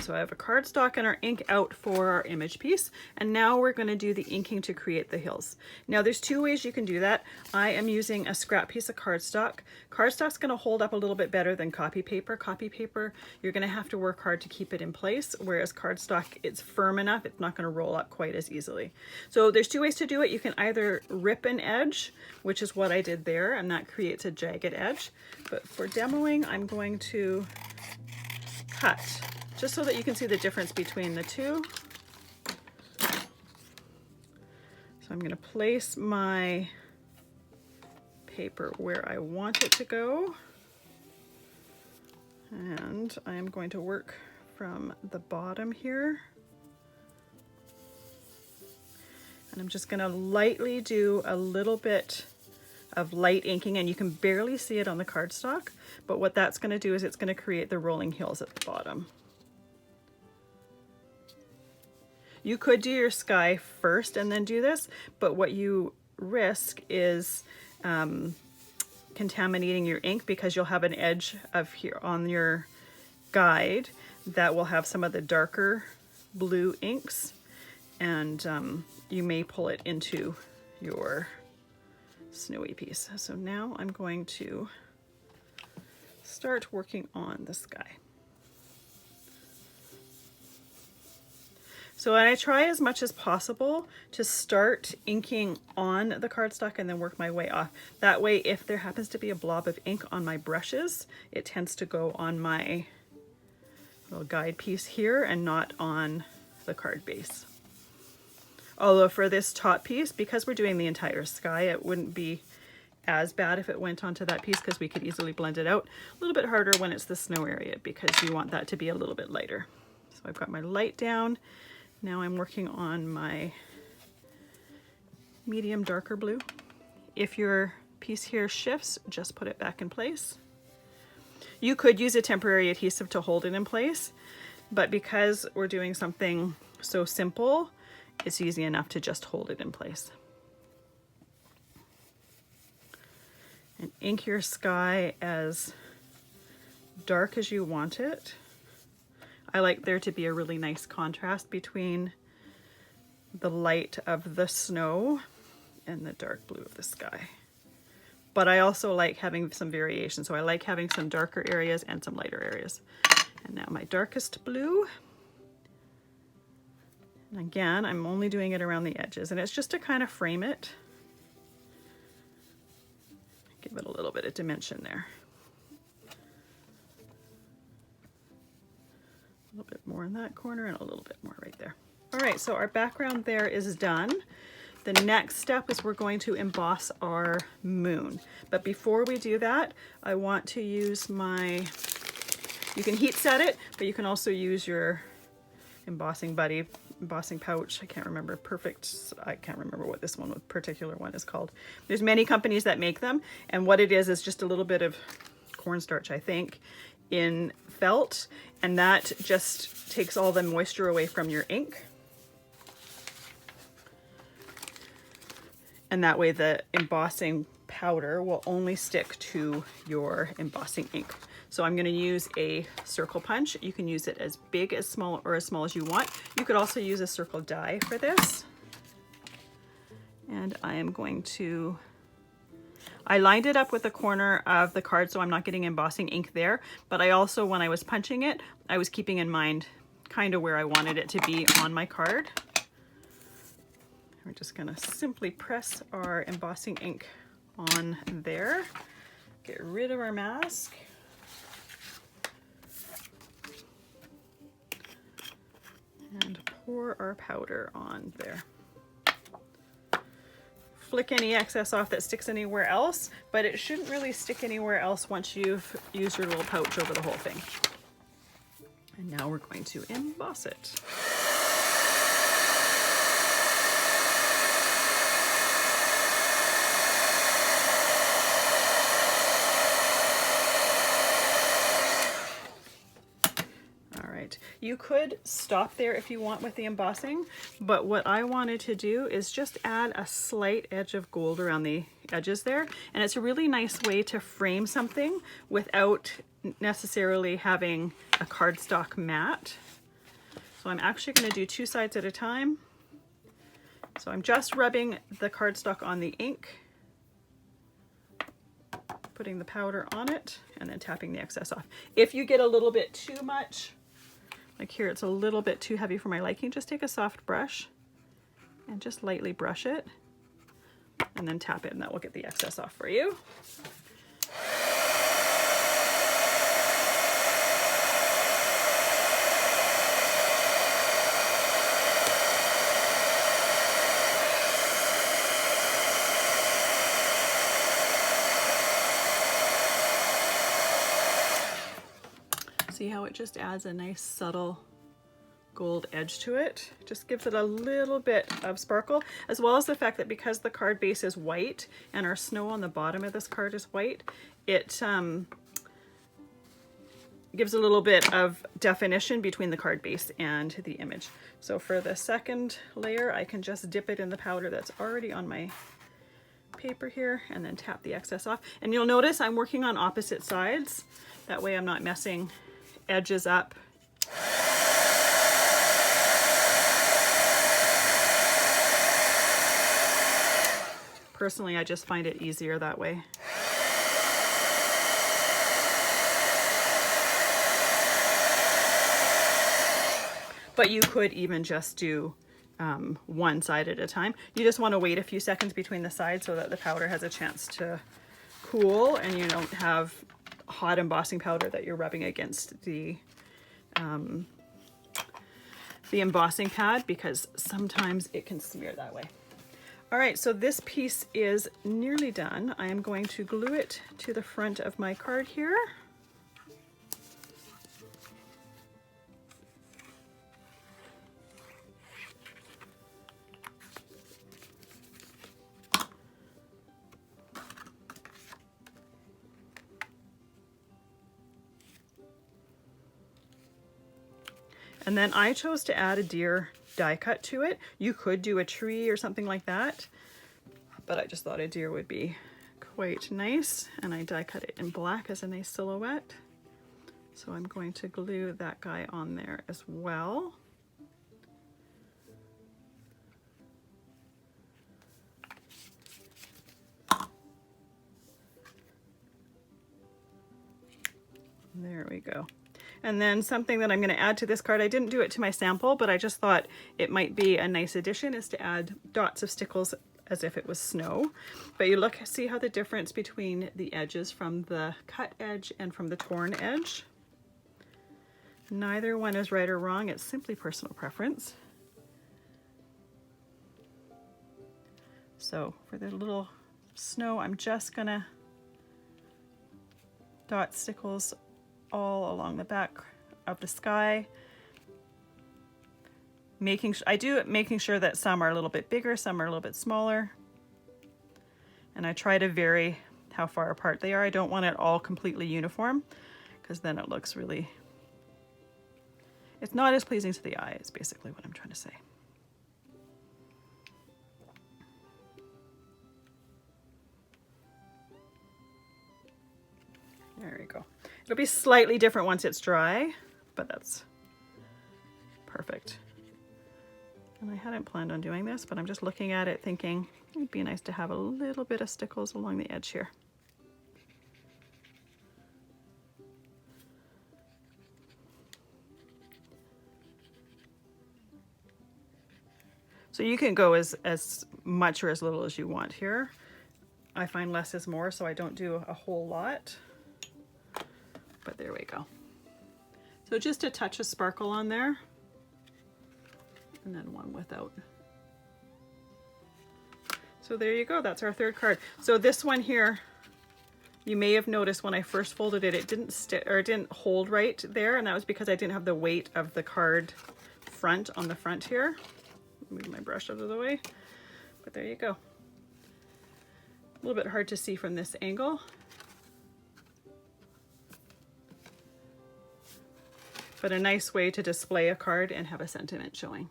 So I have a cardstock and our ink out for our image piece. And now we're going to do the inking to create the hills. Now there's two ways you can do that. I am using a scrap piece of cardstock. Cardstock's going to hold up a little bit better than copy paper. Copy paper, you're going to have to work hard to keep it in place, whereas cardstock, it's firm enough, it's not going to roll up quite as easily. So there's two ways to do it. You can either rip an edge, which is what I did there, and that creates a jagged edge. But for demoing, I'm going to cut, just so that you can see the difference between the two. So I'm going to place my paper where I want it to go. And I am going to work from the bottom here. And I'm just going to lightly do a little bit of light inking, and you can barely see it on the cardstock, but what that's going to do is it's going to create the rolling hills at the bottom. You could do your sky first and then do this, but what you risk is contaminating your ink, because you'll have an edge of here on your guide that will have some of the darker blue inks, and you may pull it into your snowy piece. So now I'm going to start working on the sky. So I try as much as possible to start inking on the cardstock and then work my way off. That way, if there happens to be a blob of ink on my brushes, it tends to go on my little guide piece here and not on the card base. Although for this top piece, because we're doing the entire sky, it wouldn't be as bad if it went onto that piece, because we could easily blend it out. A little bit harder when it's the snow area, because you want that to be a little bit lighter. So I've got my light down. Now I'm working on my medium darker blue. If your piece here shifts, just put it back in place. You could use a temporary adhesive to hold it in place, but because we're doing something so simple, it's easy enough to just hold it in place. And ink your sky as dark as you want it. I like there to be a really nice contrast between the light of the snow and the dark blue of the sky. But I also like having some variation, so I like having some darker areas and some lighter areas. And now my darkest blue. And again, I'm only doing it around the edges, and it's just to kind of frame it. Give it a little bit of dimension there. A little bit more in that corner and a little bit more right there. All right, so our background there is done. The next step is we're going to emboss our moon. But before we do that, I want to use my, you can heat set it, but you can also use your embossing buddy, embossing pouch. I can't remember I can't remember what this particular one is called. There's many companies that make them, and what it is just a little bit of cornstarch, I think, in felt, and that just takes all the moisture away from your ink. And that way the embossing powder will only stick to your embossing ink. So I'm going to use a circle punch. You can use it as big, as small, or as small as you want. You could also use a circle die for this. And I am going to, I lined it up with the corner of the card so I'm not getting embossing ink there. But I also, when I was punching it, I was keeping in mind kind of where I wanted it to be on my card. We're just going to simply press our embossing ink on there. Get rid of our mask. And pour our powder on there. Flick any excess off that sticks anywhere else, but it shouldn't really stick anywhere else once you've used your little pouch over the whole thing. And now we're going to emboss it. You could stop there if you want with the embossing, but what I wanted to do is just add a slight edge of gold around the edges there, and it's a really nice way to frame something without necessarily having a cardstock mat. So I'm actually going to do 2 sides at a time. So I'm just rubbing the cardstock on the ink, putting the powder on it, and then tapping the excess off. If you get a little bit too much, like here it's a little bit too heavy for my liking, just take a soft brush and just lightly brush it and then tap it, and that will get the excess off for you. See how it just adds a nice subtle gold edge to it? Just gives it a little bit of sparkle, as well as the fact that because the card base is white and our snow on the bottom of this card is white, it gives a little bit of definition between the card base and the image. So for the second layer, I can just dip it in the powder that's already on my paper here and then tap the excess off. And you'll notice I'm working on opposite sides. That way I'm not messing edges up. Personally, I just find it easier that way. But you could even just do one side at a time. You just want to wait a few seconds between the sides so that the powder has a chance to cool and you don't have hot embossing powder that you're rubbing against the embossing pad, because sometimes it can smear that way. All right, so this piece is nearly done. I am going to glue it to the front of my card here. And then I chose to add a deer die cut to it. You could do a tree or something like that, but I just thought a deer would be quite nice, and I die cut it in black as a nice silhouette. So I'm going to glue that guy on there as well. There we go. And then something that I'm going to add to this card, I didn't do it to my sample, but I just thought it might be a nice addition, is to add dots of stickles as if it was snow. But you look, see how the difference between the edges from the cut edge and from the torn edge? Neither one is right or wrong, it's simply personal preference. So for the little snow, I'm just gonna dot stickles all along the back of the sky, making sure that some are a little bit bigger, some are a little bit smaller, and I try to vary how far apart they are. I don't want it all completely uniform, because then it looks really, it's not as pleasing to the eye, is basically what I'm trying to say. There we go. It'll be slightly different once it's dry, but that's perfect. And I hadn't planned on doing this, but I'm just looking at it thinking it'd be nice to have a little bit of stickles along the edge here. So you can go as much or as little as you want here. I find less is more, so I don't do a whole lot. But there we go. So just a touch of sparkle on there, and then one without. So there you go, that's our third card. So this one here, you may have noticed when I first folded it, it didn't hold right there, and that was because I didn't have the weight of the card front on the front here. Move my brush out of the way, but there you go. A little bit hard to see from this angle. But a nice way to display a card and have a sentiment showing.